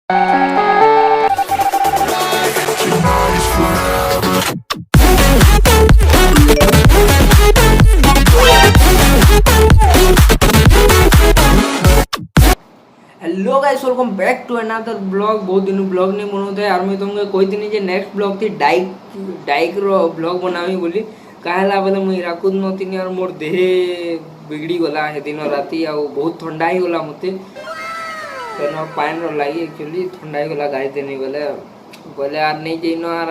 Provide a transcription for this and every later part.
Hello guys, welcome back to another blog. बहुत दिन blog नहीं बनाते यार। मैं तुमको कहती जे नेक्स्ट ब्लॉग थी डाइक डाइक रो ब्लॉग बनावी बोली कहला बोले मुई राकुद नथिनी और मोर देह बिगड़ी गला है दिन राती आ बहुत ठंडा ही गला मते तेनो पाइन रो लागी एक्चुअली ठंडा ही गला गाई देनी बोले बोले यार नहीं जइनो यार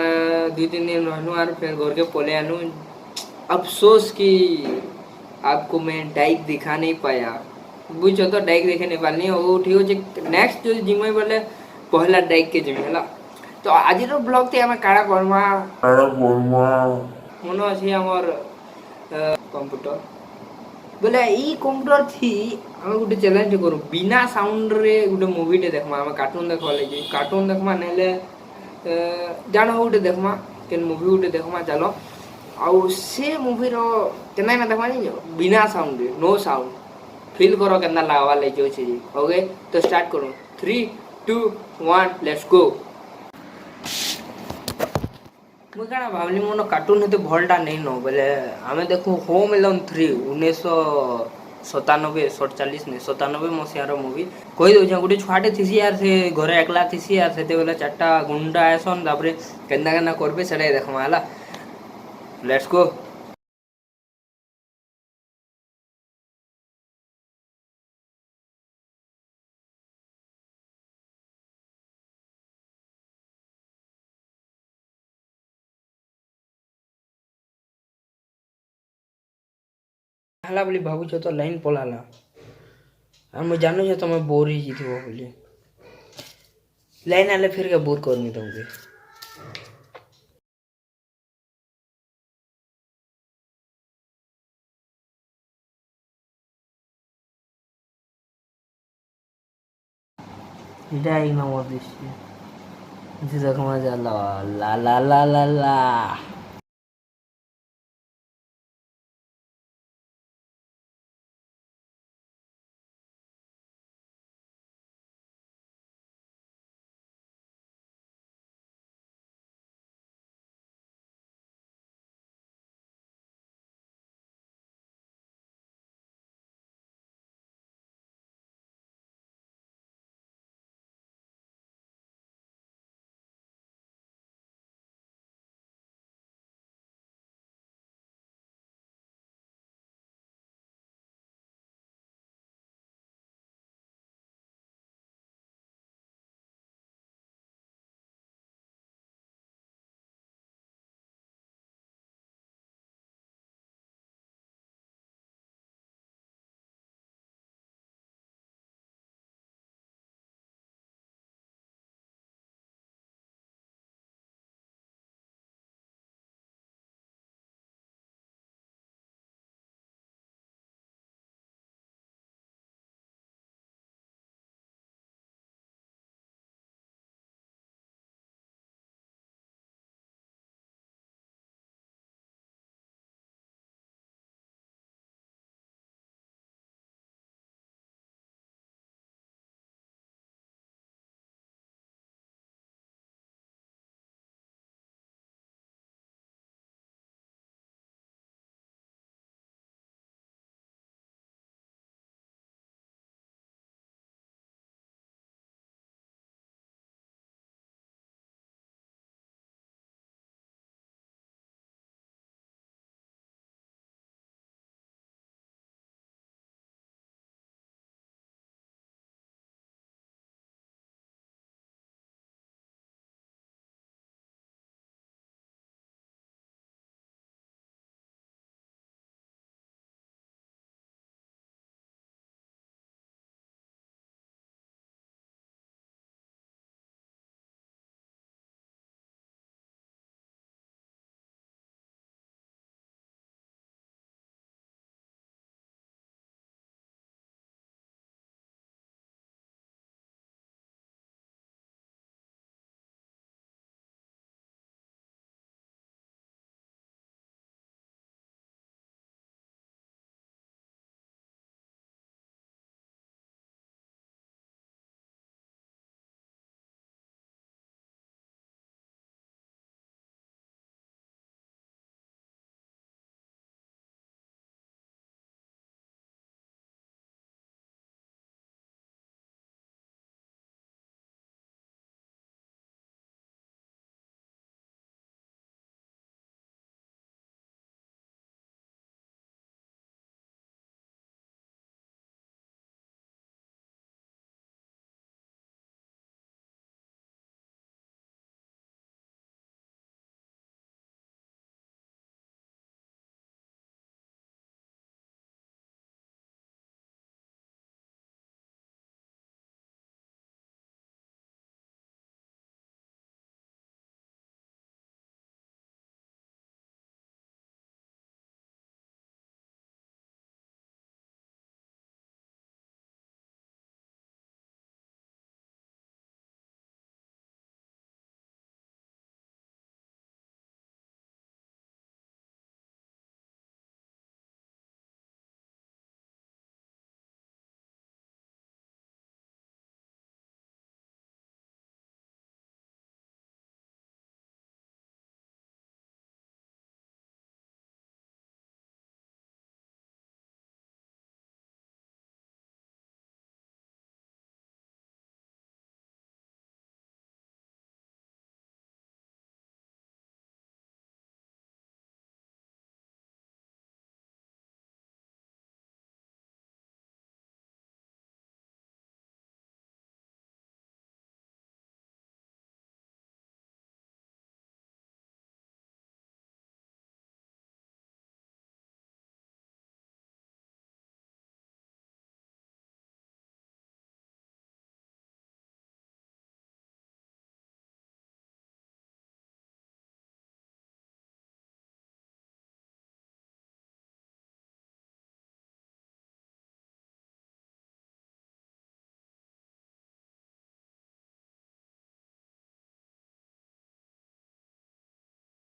2-3 दिन रहनु यार फिर घर के पले आनु। अफसोस कि आपको मैं डाइक दिखा नहीं पाया। बुझो तो डाइक देखे नहीं पानी वो ठीक हो। नेक्स्ट जो जिम्मे बोले पहला डाइक के जिम्मे हला। तो आज रो ब्लॉग ते हमें काड़ा करवा मन अछि हमर कंप्यूटर बोले ई कंप्यूटर थी हम गुटे चैलेंज करू बिना साउंड रे गुटे मूवी टे देखमा हम कार्टून देखवा ले कार्टून देखमा नेले जानो गुटे देखमा केन मूवी गुटे देखमा चलो आउ से मूवी रो केना ना देखमा नहीं बिना साउंड रे नो साउंड फील करो केना लागवा ले जो छी। ओके तो स्टार्ट करो 3 2 1 लेट्स गो। मुझे क्या भावली मोन कार्टून होते भलटा नहीं नो बोले हमें देखो होम एलोन 3 1997 नहीं 97 मसीहार मूवी कही दे गोटे छुआटे थी यार से घरे एकला थी यार से बोले 4टा गुंडा आसन तापर केन्ना केन्ना करबे सेटा देखमा हला। Let's go. हला बोली भावुछ तो लाइन पलाला आ मैं जानू छ तुम बोर ही थी बोली लाइन आले फिर के बोर करनी तुमके। इटा एक नंबर दृश्य देखमा जाला ला ला ला ला ला।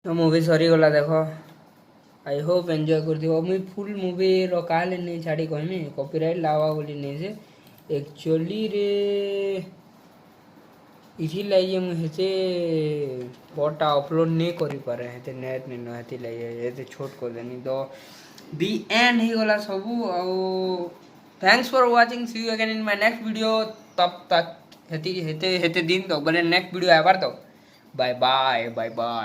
तो मूवी सरीगला देख आई होप एंजॉय कर मुई फुल मूवी काले नहीं छाड़ी कहमी कॉपीराइट लावा बोली नहीं से एक्चुअली रे इसी लाइए मुझे हेते बटा अपलोड नहीं करी पारे हेते नेट नहीं न हेती लाइए हेते छोट कर देनी तो दी एंड ही गला सबू आउ thanks for watching C you again in my next video तब तक हेते हेते हेते दिन तो बोले नेक्स्ट वीडियो आबार तो बाय बाय बाय बाय।